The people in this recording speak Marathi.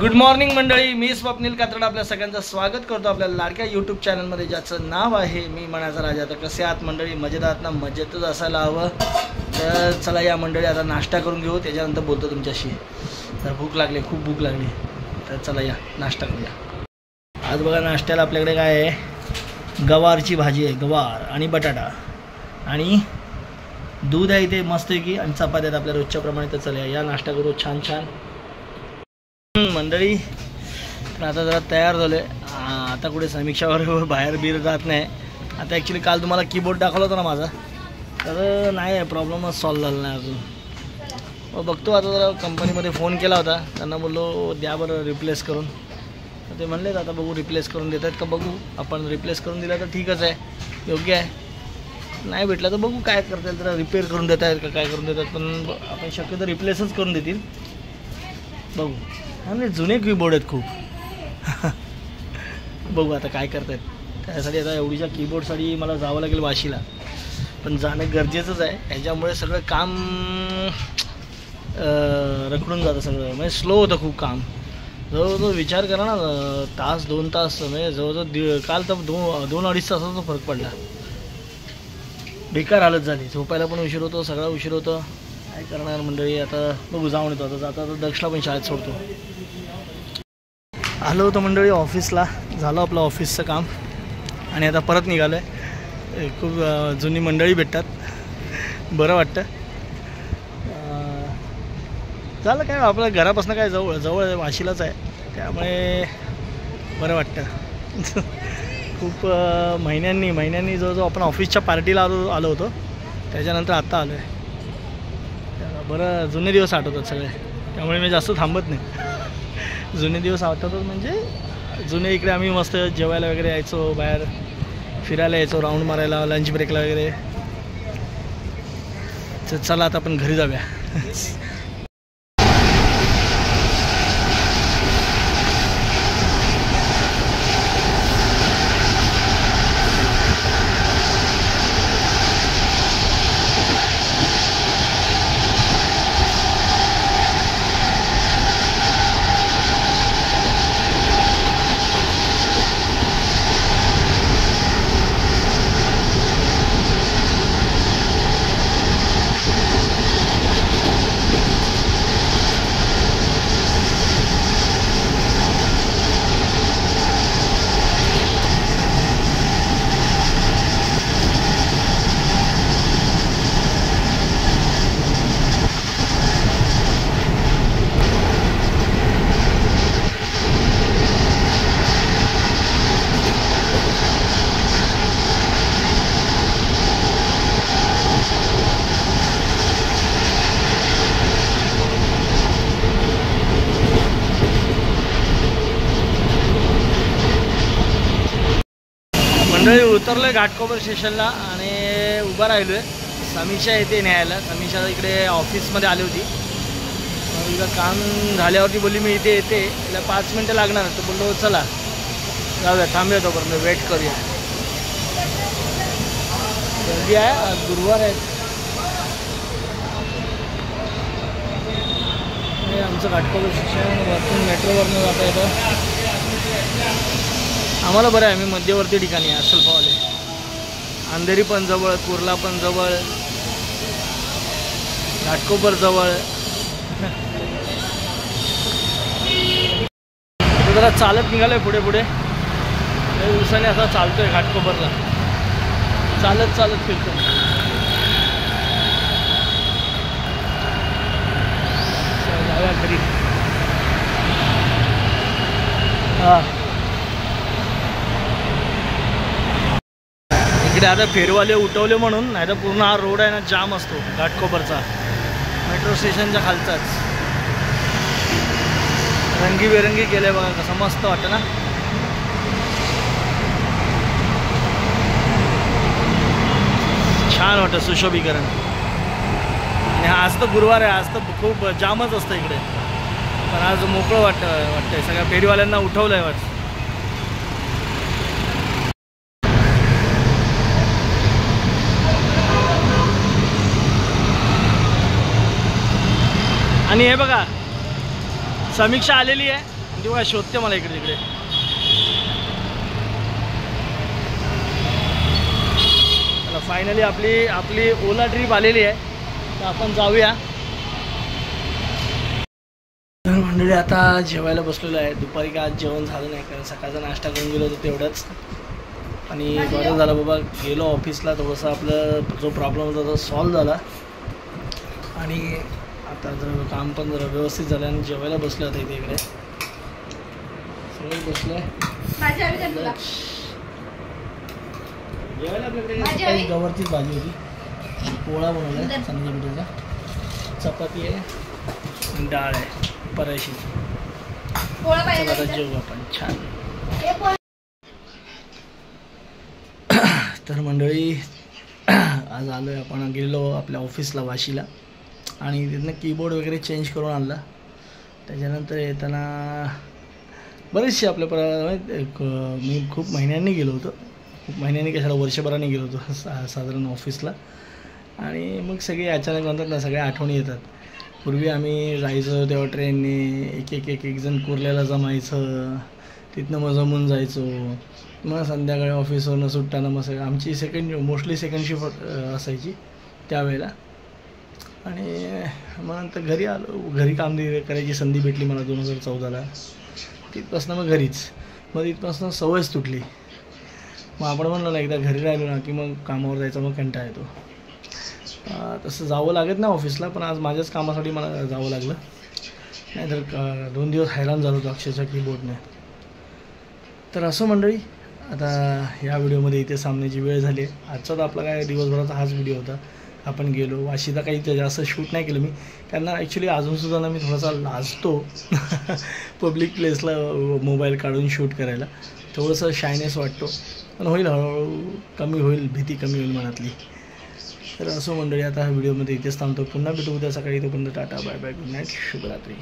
गुड मॉर्निंग मंडळी, मी स्वप्नील कात्रड आपल्या सगळ्यांचं स्वागत करतो आपल्या लाडक्या यूट्यूब चॅनलमध्ये, ज्याचं नाव आहे मी मनाचा राजा. तर कसे आहात मंडळी? मजेत आहात ना? मजेतच असायला हवं. तर चला या मंडळी आता नाश्ता करून घेऊ, त्याच्यानंतर बोलतो तुमच्याशी. तर भूक लागली, खूप भूक लागली. तर चला या नाश्ता करूया. आज बघा नाश्त्याला आपल्याकडे काय आहे, गवारची भाजी आहे, गवार आणि बटाटा आणि दूध आहे इथे मस्तपैकी, आणि चपात्या आहेत आपल्या रोजच्या प्रमाणे. तर चला या नाश्ता करू छान छान मंडळी. तर आता जरा तयार झालो आहे. आता कुठे समीक्षावर बाहेर बीर जात नाही. आता ॲक्च्युली काल तुम्हाला कीबोर्ड दाखवला होता ना माझा, तर नाही आहे, प्रॉब्लेमच सॉल्व झाला नाही अजून. बघतो आता जरा कंपनीमध्ये फोन केला होता, त्यांना बोललो द्या बरं रिप्लेस करून. तर ते म्हणले आता बघू रिप्लेस करून देत आहेत का बघू. आपण रिप्लेस करून दिला तर ठीकच आहे, योग्य आहे. नाही भेटला तर बघू काय करता येईल, जरा रिपेअर करून देत आहेत का काय करून देतात. पण आपण शक्यतो रिप्लेसच करून देतील, बघू. आणि जुने कीबोर्ड आहेत खूप. बघू आता काय करतायत. त्यासाठी आता एवढीच्या कीबोर्डसाठी मला जावं लागेल वाशीला, पण जाणं गरजेचंच आहे. ह्याच्यामुळे सगळं काम रखडून जातं सगळं, म्हणजे स्लो होतं खूप काम. जवळजवळ विचार करा ना, तास 2 तास, म्हणजे जवळजवळ काल तर 2-2.5 तासाचा फरक पडला. बेकार हालत झाली, झोपायला पण उशीर होतो, सगळा उशीर होतं. काय करणार मंडळी. आता बघू, जाऊन येतो. आता जाता आता दक्षला पण शाळेत सोडतो. आलो होतो मंडळी ऑफिसला, झालं आपलं ऑफिसचं काम आणि आता परत निघालो आहे. खूप जुनी मंडळी भेटतात, बरं वाटतं. झालं काय, आपल्या घरापासून काय जवळ वाशीलाच आहे, त्यामुळे बरं वाटतं. खूप महिन्यांनी जवळजवळ आपण ऑफिसच्या पार्टीला आलो होतो, त्याच्यानंतर आत्ता आलो आहे. बरं जुने दिवस आठवतात सगळे, त्यामुळे मी जास्त थांबत नाही. जुने दिवस आठवतात म्हणजे जुने इकडे आम्ही मस्त जेवायला वगैरे यायचो, बाहेर फिरायला यायचो, राऊंड मारायला, लंच ब्रेकला वगैरे. तर चला आता आपण घरी जाऊया. मंडळी उतरलो आहे घाटकोपर स्टेशनला आणि उभा राहिलो आहे. समीक्षा येते न्यायला. समीक्षा इकडे ऑफिसमध्ये आली होती, तिला काम झाल्यावरती बोलली मी इथे येते, तिला 5 मिनटं लागणार. तर बोललो चला जाऊया, थांबूया तोपर्यंत, वेट करूया. गर्दी आहे, आज गुरुवार आहे. आमचं घाटकोपर स्टेशन वरतून मेट्रोवरनं जाता येतं. आम्हाला बरं आहे, आम्ही मध्यवर्ती ठिकाणी आहे. असल पावले, अंधेरी पण जवळ, कुर्ला पण जवळ, घाटकोपर जवळ. जरा चालत निघालोय पुढे पुढे, दिवसाने असा चालतोय घाटकोपरला, चालत फिरतो. जाऊया घरी. हां, इकडे आता फेरवाले उठवले म्हणून, नाही तर पूर्ण हा रोड आहे ना जाम असतो घाटकोपरचा, मेट्रो स्टेशनच्या खालचाच. रंगीबेरंगी केलं आहे बघा, कसं मस्त वाटतं ना. छान वाटतं सुशोभीकरण. आणि आज तर गुरुवार आहे, आज तर खूप जामच असतं इकडे, पण आज मोकळं वाटतंय. सगळ्या फेरीवाल्यांना उठवलं आहे वाटतं. आणि हे बघा समीक्षा आलेली आहे. ती बघा शोधते मला इकडे तिकडे. चला फायनली आपली ओला ट्रिप आलेली आहे, तर आपण जाऊया. तर मंडळी आता जेवायला बसलेलो आहे. दुपारी काय आज जेवण झालं नाही, कारण सकाळचा नाश्ता करून गेलो होतो तेवढंच. आणि बरं झालं बाबा गेलो ऑफिसला, थोडंसं आपलं जो प्रॉब्लेम होता तो सॉल्व झाला. आणि आता जर काम पण जरा व्यवस्थित झालं आणि जेवायला बसलं होतं इथे सगळे बसलं जेवायला. आपल्याकडे गवारचीच भाजी होती, पोळा बनवला आहे चण्याच्या पिठाचा, चपाती आहे, डाळ आहे परायशी. आता जेवू आपण छान. तर मंडळी आज आलो आहे, आपण गेलो आपल्या ऑफिसला वाशीला आणि तिथनं कीबोर्ड वगैरे चेंज करून आणला. त्याच्यानंतर येताना बरेचसे आपल्या मी खूप महिन्यांनी गेलो होतो, खूप महिन्यांनी कशाला वर्षभराने गेलो होतो साधारण ऑफिसला. आणि मग सगळे अचानक म्हणतात ना, सगळ्या आठवणी येतात. पूर्वी आम्ही जायचो तेव्हा ट्रेनने एक जण कुर्ल्याला जमायचं, तिथनं मग जमून जायचो. मग संध्याकाळी ऑफिसवरनं सुटताना मग आमची मोस्टली सेकंड शिफ्ट असायची त्यावेळेला. आणि मग नंतर घरी आलो, घरी काम करायची संधी भेटली मला 2014ला. तिथपासून मग घरीच, मग तिथपासून सवयच तुटली. मग आपण म्हणलो ना एकदा घरी राहिलो ना की मग कामावर जायचा मग कंटाळा येतो. तसं जावं लागत नाही ऑफिसला, पण आज माझ्याच कामासाठी मला जावं लागलं, नाहीतर 2 दिवस हैराण झालो होतो अक्षरशः कीबोर्डने. तर असं मंडळी आता या व्हिडिओमध्ये इथे थांबण्याची वेळ झाली आहे. आजचा तर आपला काय दिवसभराचा हाच व्हिडिओ होता. आपण गेलो वाशीला, काही जास्त शूट नाही केलं मी, कारण ॲक्च्युली अजूनसुद्धा ना मी थोडासा लाजतो पब्लिक प्लेसला मोबाईल काढून शूट करायला. थोडंसं शायनेस वाटतो, पण होईल हळूहळू, कमी होईल, भीती कमी होईल मनातली. तर असं मंडळी आता व्हिडिओमध्ये इथेच थांबतो. पुन्हा भेटू उद्या सकाळी. तोपर्यंत tata bye bye, good night, शुभरात्री.